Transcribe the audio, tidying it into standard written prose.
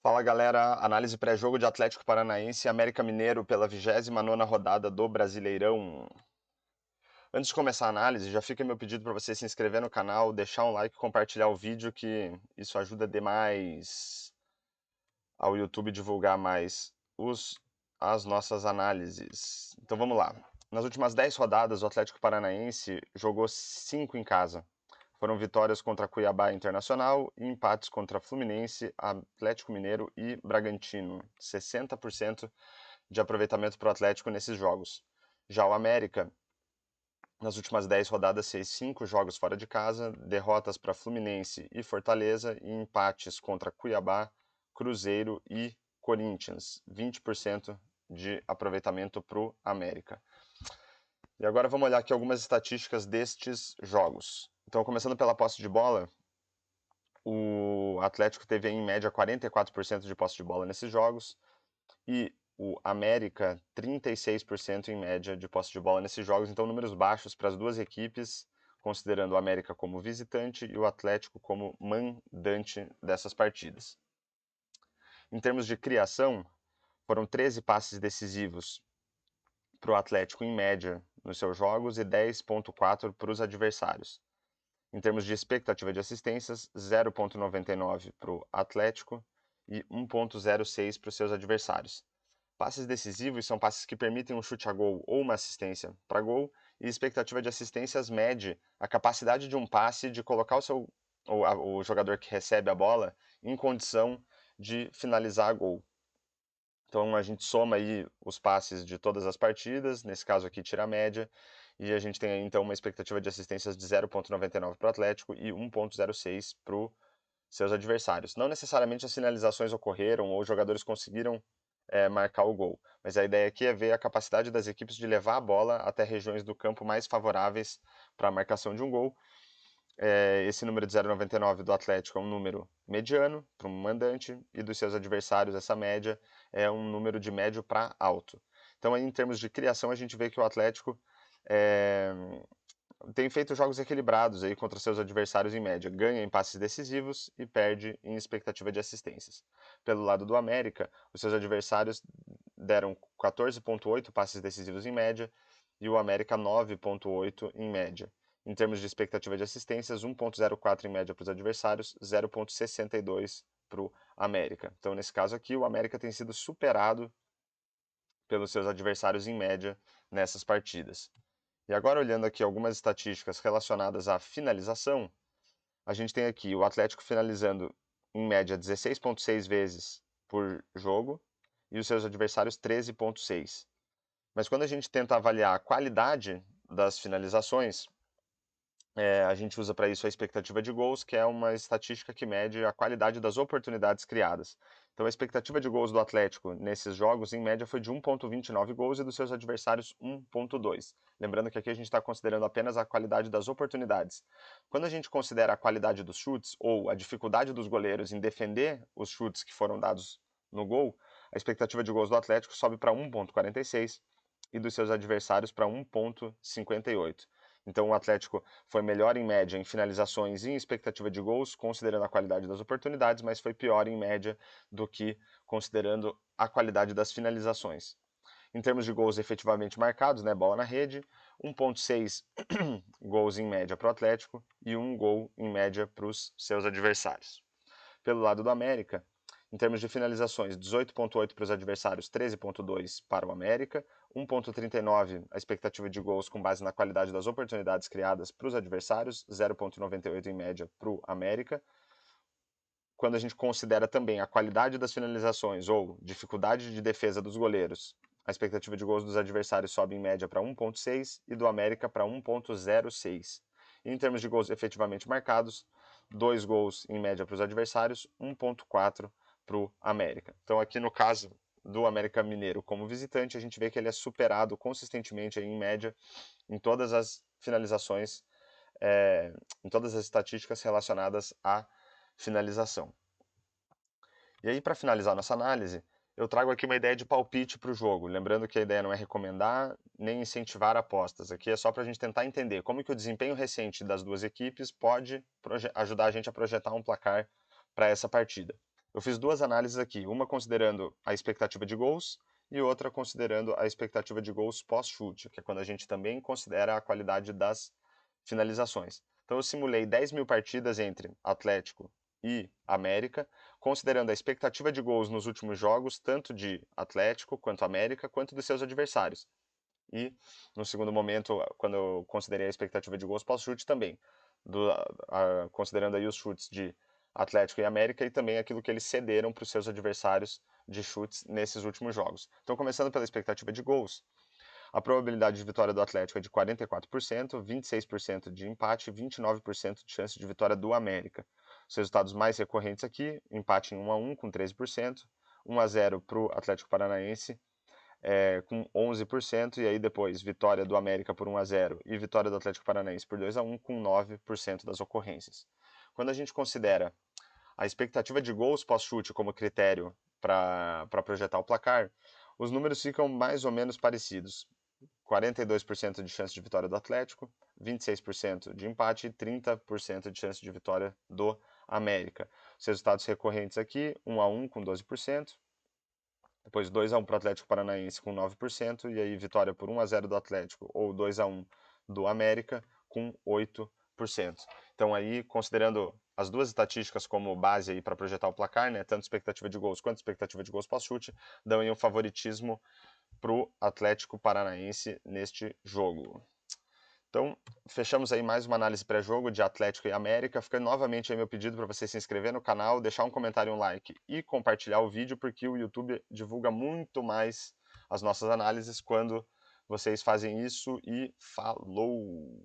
Fala galera, análise pré-jogo de Atlético Paranaense e América Mineiro pela 29ª rodada do Brasileirão. Antes de começar a análise, já fica meu pedido para você se inscrever no canal, deixar um like e compartilhar o vídeo, que isso ajuda demais ao YouTube divulgar mais as nossas análises. Então vamos lá. Nas últimas 10 rodadas, o Atlético Paranaense jogou 5 em casa. Foram vitórias contra Cuiabá Internacional e empates contra Fluminense, Atlético Mineiro e Bragantino. 60% de aproveitamento para o Atlético nesses jogos. Já o América, nas últimas 10 rodadas, fez 5 jogos fora de casa, derrotas para Fluminense e Fortaleza e empates contra Cuiabá, Cruzeiro e Corinthians. 20% de aproveitamento para o América. E agora vamos olhar aqui algumas estatísticas destes jogos. Então, começando pela posse de bola, o Atlético teve em média 44% de posse de bola nesses jogos e o América 36% em média de posse de bola nesses jogos. Então, números baixos para as duas equipes, considerando o América como visitante e o Atlético como mandante dessas partidas. Em termos de criação, foram 13 passes decisivos para o Atlético em média nos seus jogos e 10,4 para os adversários. Em termos de expectativa de assistências, 0,99 para o Atlético e 1,06 para os seus adversários. Passes decisivos são passes que permitem um chute a gol ou uma assistência para gol, e expectativa de assistências mede a capacidade de um passe de colocar o jogador que recebe a bola em condição de finalizar a gol. Então a gente soma aí os passes de todas as partidas, nesse caso aqui tira a média, e a gente tem aí então uma expectativa de assistências de 0,99 para o Atlético e 1,06 para os seus adversários. Não necessariamente as finalizações ocorreram ou os jogadores conseguiram marcar o gol, mas a ideia aqui é ver a capacidade das equipes de levar a bola até regiões do campo mais favoráveis para a marcação de um gol. Esse número de 0,99 do Atlético é um número mediano para um mandante, e dos seus adversários essa média é um número de médio para alto. Então, aí, em termos de criação, a gente vê que o Atlético tem feito jogos equilibrados aí contra seus adversários em média, ganha em passes decisivos e perde em expectativa de assistências. Pelo lado do América, os seus adversários deram 14,8 passes decisivos em média e o América 9,8 em média. Em termos de expectativa de assistências, 1,04 em média para os adversários, 0,62 para o América. Então, nesse caso aqui, o América tem sido superado pelos seus adversários em média nessas partidas. E agora, olhando aqui algumas estatísticas relacionadas à finalização, a gente tem aqui o Atlético finalizando em média 16,6 vezes por jogo e os seus adversários 13,6. Mas quando a gente tenta avaliar a qualidade das finalizações, a gente usa para isso a expectativa de gols, que é uma estatística que mede a qualidade das oportunidades criadas. Então, a expectativa de gols do Atlético nesses jogos, em média, foi de 1,29 gols e dos seus adversários 1,2. Lembrando que aqui a gente está considerando apenas a qualidade das oportunidades. Quando a gente considera a qualidade dos chutes ou a dificuldade dos goleiros em defender os chutes que foram dados no gol, a expectativa de gols do Atlético sobe para 1,46 e dos seus adversários para 1,58. Então o Atlético foi melhor em média em finalizações e em expectativa de gols, considerando a qualidade das oportunidades, mas foi pior em média do que considerando a qualidade das finalizações. Em termos de gols efetivamente marcados, né, bola na rede, 1,6 gols em média para o Atlético e 1 gol em média para os seus adversários. Pelo lado do América, em termos de finalizações, 18,8 para os adversários, 13,2 para o América, 1,39 a expectativa de gols com base na qualidade das oportunidades criadas para os adversários, 0,98 em média para o América. Quando a gente considera também a qualidade das finalizações ou dificuldade de defesa dos goleiros, a expectativa de gols dos adversários sobe em média para 1,6 e do América para 1,06. Em termos de gols efetivamente marcados, 2 gols em média para os adversários, 1,4 para o América. Então, aqui no caso do América Mineiro como visitante, a gente vê que ele é superado consistentemente aí, em média em todas as finalizações, em todas as estatísticas relacionadas à finalização. E aí, para finalizar nossa análise, eu trago aqui uma ideia de palpite para o jogo. Lembrando que a ideia não é recomendar nem incentivar apostas. Aqui é só para a gente tentar entender como que o desempenho recente das duas equipes pode ajudar a gente a projetar um placar para essa partida. Eu fiz duas análises aqui, uma considerando a expectativa de gols e outra considerando a expectativa de gols pós-chute, que é quando a gente também considera a qualidade das finalizações. Então eu simulei 10.000 partidas entre Atlético e América, considerando a expectativa de gols nos últimos jogos, tanto de Atlético quanto América, quanto dos seus adversários. E no segundo momento, quando eu considerei a expectativa de gols pós-chute também, considerando aí os chutes de Atlético e América e também aquilo que eles cederam para os seus adversários de chutes nesses últimos jogos. Então, começando pela expectativa de gols, a probabilidade de vitória do Atlético é de 44%, 26% de empate e 29% de chance de vitória do América. Os resultados mais recorrentes aqui, empate em 1-1 com 13%, 1-0 para o Atlético Paranaense com 11%, e aí depois vitória do América por 1-0 e vitória do Atlético Paranaense por 2-1 com 9% das ocorrências. Quando a gente considera a expectativa de gols pós-chute como critério para projetar o placar, os números ficam mais ou menos parecidos. 42% de chance de vitória do Atlético, 26% de empate e 30% de chance de vitória do América. Os resultados recorrentes aqui, 1-1 com 12%, depois 2-1 para o Atlético Paranaense com 9%, e aí vitória por 1-0 do Atlético ou 2-1 do América com 8%. Então aí, considerando as duas estatísticas como base aí para projetar o placar, né, tanto expectativa de gols quanto expectativa de gols pós-chute, dão aí um favoritismo para o Atlético Paranaense neste jogo. Então, fechamos aí mais uma análise pré-jogo de Atlético e América. Fica novamente aí meu pedido para você se inscrever no canal, deixar um comentário, um like e compartilhar o vídeo, porque o YouTube divulga muito mais as nossas análises quando vocês fazem isso. E falou!